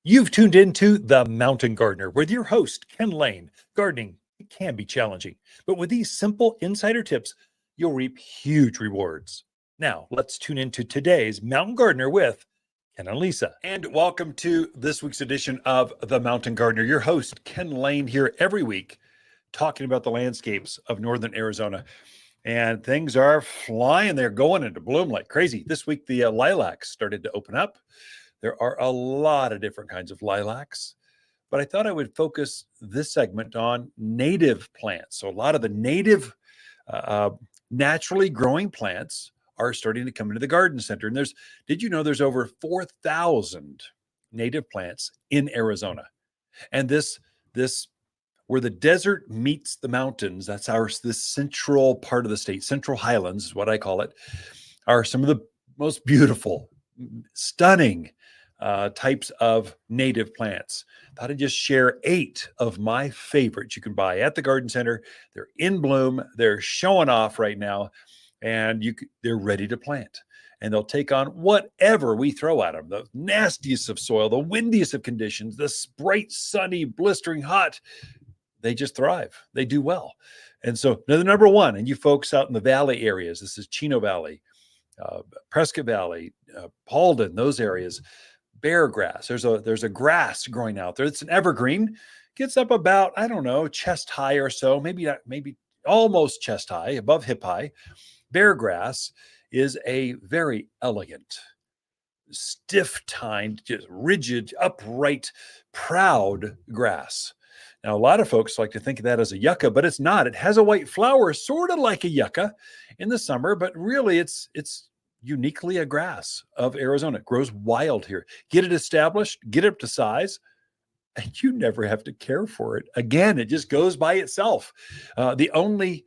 You've tuned into The Mountain Gardener with your host, Ken Lain. Gardening, it can be challenging, but with these simple insider tips, you'll reap huge rewards. Now, let's tune into today's Mountain Gardener with Ken and Lisa. And welcome to this week's edition of The Mountain Gardener. Your host, Ken Lain, here every week talking about the landscapes of northern Arizona. And things are flying. They're going into bloom like crazy. This week, the lilacs started to open up. There are a lot of different kinds of lilacs, but I thought I would focus this segment on native plants. So a lot of the native, naturally growing plants are starting to come into the garden center. And did you know there's over 4,000 native plants in Arizona? And this where the desert meets the mountains, that's this central part of the state, Central Highlands is what I call it, are some of the most beautiful, stunning types of native plants. Thought I'd just share 8 of my favorites you can buy at the garden center. They're in bloom, they're showing off right now, and they're ready to plant. And they'll take on whatever we throw at them, the nastiest of soil, the windiest of conditions, the bright, sunny, blistering hot. They just thrive. They do well. And so they're the number one. And you folks out in the valley areas, this is Chino Valley, Prescott Valley, Paulden, those areas, bear grass. There's a grass growing out there. It's an evergreen, gets up about, I don't know, chest high or so, maybe almost chest high, above hip high. Bear grass is a very elegant, stiff-tined, just rigid, upright, proud grass. Now, a lot of folks like to think of that as a yucca, but it's not. It has a white flower, sort of like a yucca in the summer, but really it's uniquely a grass of Arizona. It grows wild here. Get it established, get it up to size, and you never have to care for it. Again, it just goes by itself. The only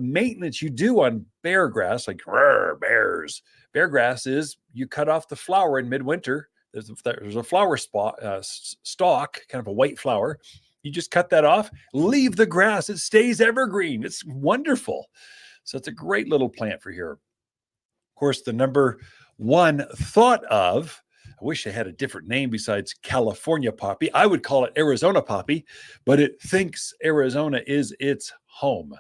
maintenance you do on bear grass, like bear grass, is you cut off the flower in midwinter. There's a flower stalk, kind of a white flower. You just cut that off, leave the grass. It stays evergreen. It's wonderful. So it's a great little plant for here. Of course, the number one thought of, I wish I had a different name besides California poppy. I would call it Arizona poppy, but it thinks Arizona is its home.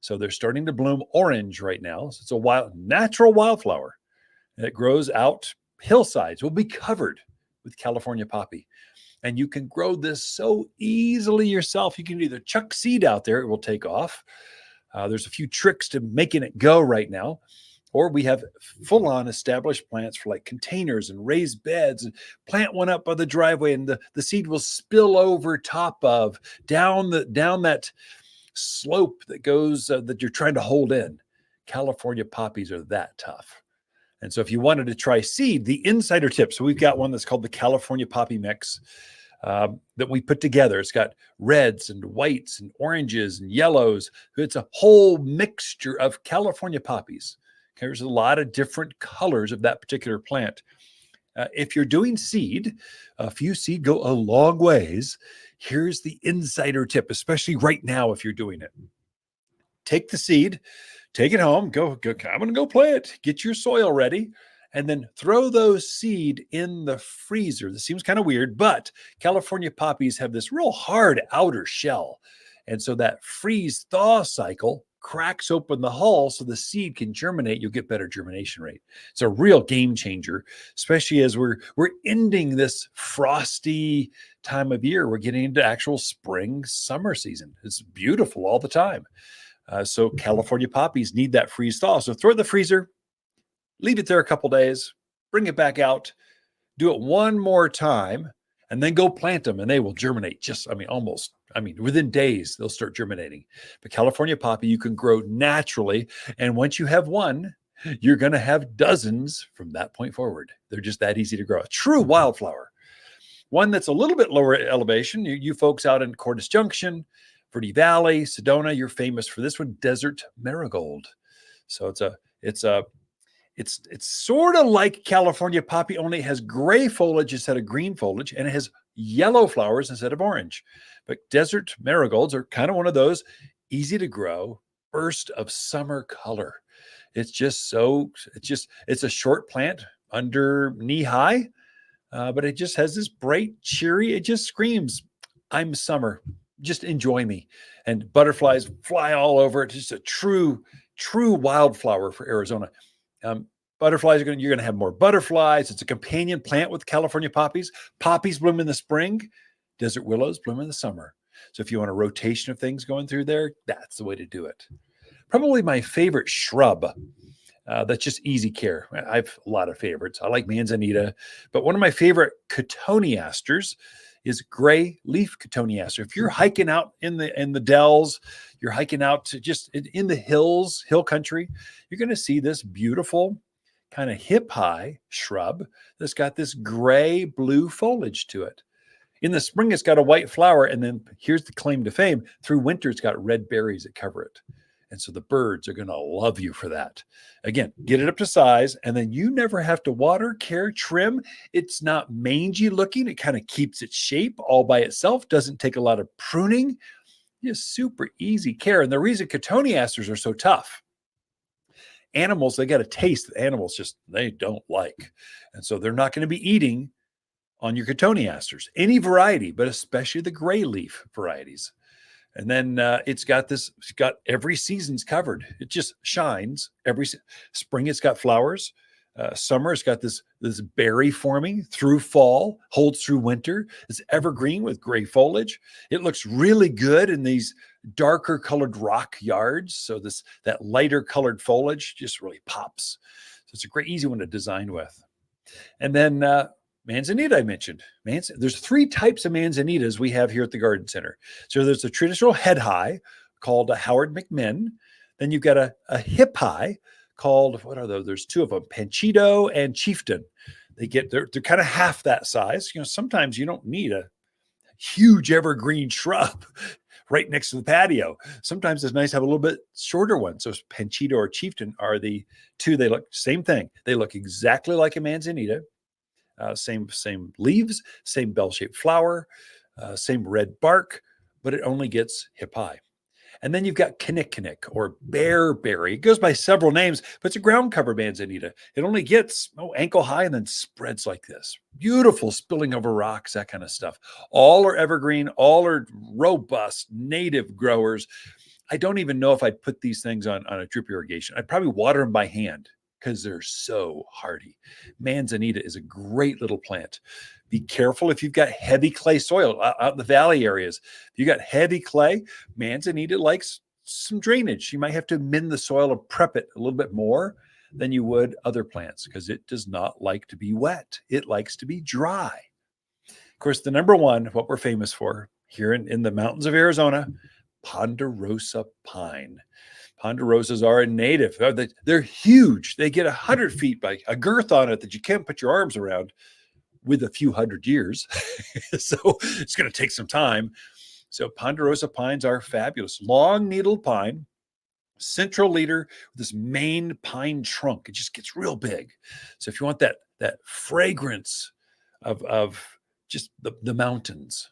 So they're starting to bloom orange right now. So it's a natural wildflower. And it grows out hillsides. Will be covered with California poppy. And you can grow this so easily yourself. You can either chuck seed out there, it will take off. There's a few tricks to making it go right now. Or we have full-on established plants for like containers and raised beds. And plant one up by the driveway, and the seed will spill over top of, down that slope that goes, that you're trying to hold in. California poppies are that tough. And so if you wanted to try seed, the insider tip, so we've got one that's called the California Poppy Mix that we put together. It's got reds and whites and oranges and yellows. It's a whole mixture of California poppies. Okay, there's a lot of different colors of that particular plant. If you're doing seed, a few seed go a long ways. Here's the insider tip, especially right now if you're doing it. Take the seed, take it home, go, I'm going to go plant, get your soil ready, and then throw those seed in the freezer. This seems kind of weird, but California poppies have this real hard outer shell. And so that freeze-thaw cycle cracks open the hull so the seed can germinate. You'll get better germination rate. It's a real game changer, especially as we're ending this frosty time of year. We're getting into actual spring, summer season. It's beautiful all the time. So California poppies need that freeze thaw. So throw it in the freezer, leave it there a couple days, bring it back out, do it one more time, and then go plant them, and they will germinate within days, they'll start germinating. But California poppy, you can grow naturally. And once you have one, you're going to have dozens from that point forward. They're just that easy to grow. A true wildflower. One that's a little bit lower elevation, you folks out in Cordes Junction, Verde Valley, Sedona, you're famous for this one, desert marigold. So it's sort of like California poppy, only it has gray foliage instead of green foliage, and it has yellow flowers instead of orange. But desert marigolds are kind of one of those, easy to grow, burst of summer color. It's a short plant under knee high, but it just has this bright, cheery, it just screams, I'm summer. Just enjoy me. And butterflies fly all over it. Just a true wildflower for Arizona. Um, Butterflies you're going to have more butterflies. It's a companion plant with California poppies. Poppies bloom in the spring. Desert willows bloom in the summer. So if you want a rotation of things going through there, that's the way to do it. Probably my favorite shrub that's just easy care. I have a lot of favorites. I like manzanita, but one of my favorite cotoneasters is gray leaf cotoneaster. If you're hiking out in the dells, you're hiking out to just in the hills, hill country, you're going to see this beautiful kind of hip high shrub that's got this gray blue foliage to it. In the spring, it's got a white flower, and then here's the claim to fame. Through winter, it's got red berries that cover it. And so the birds are going to love you for that. Again, get it up to size, and then you never have to water, care, trim. It's not mangy looking. It kind of keeps its shape all by itself, doesn't take a lot of pruning. Just super easy care. And the reason cotoneasters are so tough, animals, they got a taste that animals just, they don't like. And so they're not going to be eating on your cotoneasters, any variety, but especially the gray leaf varieties. And then it's got every season's covered. It just shines every spring. It's got flowers. Summer, it's got this berry forming through fall, holds through winter. It's evergreen with gray foliage. It looks really good in these darker colored rock yards. So that lighter colored foliage just really pops. So it's a great, easy one to design with. And then manzanita, I mentioned. There's 3 types of manzanitas we have here at the Garden Center. So there's a traditional head high called a Howard McMinn. Then you've got a hip high called, what are those? There's 2 of them, Panchito and Chieftain. They're kind of half that size. Sometimes you don't need a huge evergreen shrub right next to the patio. Sometimes it's nice to have a little bit shorter one. So Panchito or Chieftain are the 2. They look same thing. They look exactly like a manzanita. Same leaves, same bell-shaped flower, same red bark, but it only gets hip high. And then you've got kinnikinnick or bearberry. It goes by several names, but it's a ground cover manzanita. It only gets ankle high and then spreads like this. Beautiful, spilling over rocks, that kind of stuff. All are evergreen, all are robust, native growers. I don't even know if I'd put these things on a drip irrigation. I'd probably water them by hand because they're so hardy. Manzanita is a great little plant. Be careful if you've got heavy clay soil out in the valley areas. If you got heavy clay, manzanita likes some drainage. You might have to mend the soil or prep it a little bit more than you would other plants because it does not like to be wet. It likes to be dry. Of course, the number one, what we're famous for here in the mountains of Arizona, ponderosa pine. Ponderosas are a native. They're huge. They get 100 feet by a girth on it that you can't put your arms around with a few hundred years. So it's going to take some time. So ponderosa pines are fabulous. Long needled pine, central leader with this main pine trunk. It just gets real big. So if you want that fragrance of just the mountains,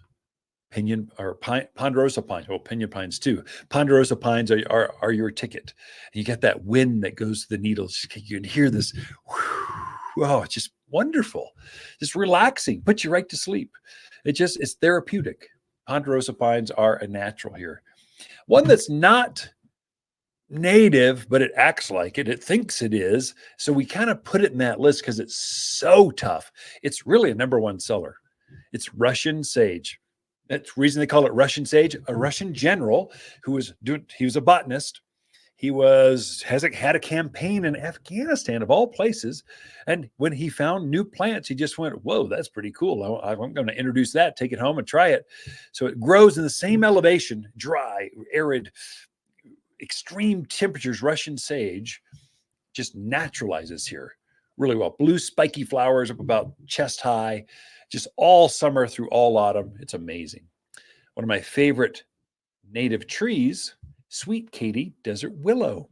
ponderosa pines, pinyon pines too. Ponderosa pines are your ticket. And you get that wind that goes to the needles. You can hear this. Oh, it's just wonderful. Just relaxing. Puts you right to sleep. It's therapeutic. Ponderosa pines are a natural here. One that's not native, but it acts like it. It thinks it is. So we kind of put it in that list because it's so tough. It's really a number 1 seller. It's Russian sage. That's the reason they call it Russian sage. A Russian general he was a botanist. He had a campaign in Afghanistan of all places. And when he found new plants, he just went, whoa, that's pretty cool. I'm going to introduce that, take it home and try it. So it grows in the same elevation, dry, arid, extreme temperatures. Russian sage just naturalizes here really well. Blue spiky flowers up about chest high, just all summer through all autumn. It's amazing. One of my favorite native trees, sweet Katy desert willow.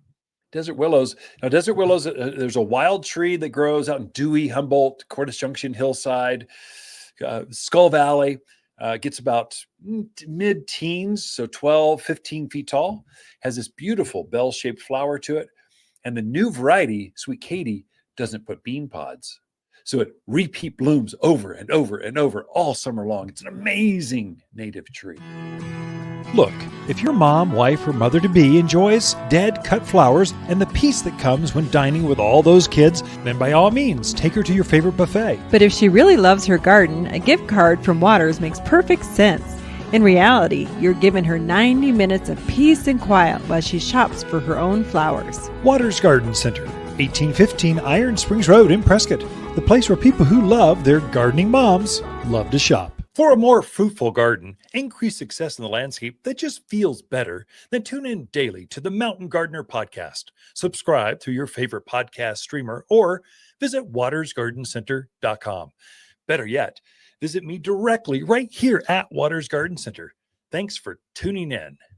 Desert willows. Now, desert willows, there's a wild tree that grows out in Dewey, Humboldt, Cordes Junction, Hillside, Skull Valley. Gets about mid-teens, so 12, 15 feet tall. Has this beautiful bell-shaped flower to it. And the new variety, Sweet Katy, doesn't put bean pods. So it repeat blooms over and over and over all summer long. It's an amazing native tree. Look, if your mom, wife, or mother-to-be enjoys dead, cut flowers and the peace that comes when dining with all those kids, then by all means, take her to your favorite buffet. But if she really loves her garden, a gift card from Waters makes perfect sense. In reality, you're giving her 90 minutes of peace and quiet while she shops for her own flowers. Waters Garden Center, 1815 Iron Springs Road in Prescott, the place where people who love their gardening moms love to shop. For a more fruitful garden, increased success in the landscape that just feels better, then tune in daily to the Mountain Gardener podcast. Subscribe through your favorite podcast streamer or visit watersgardencenter.com. Better yet, visit me directly right here at Waters Garden Center. Thanks for tuning in.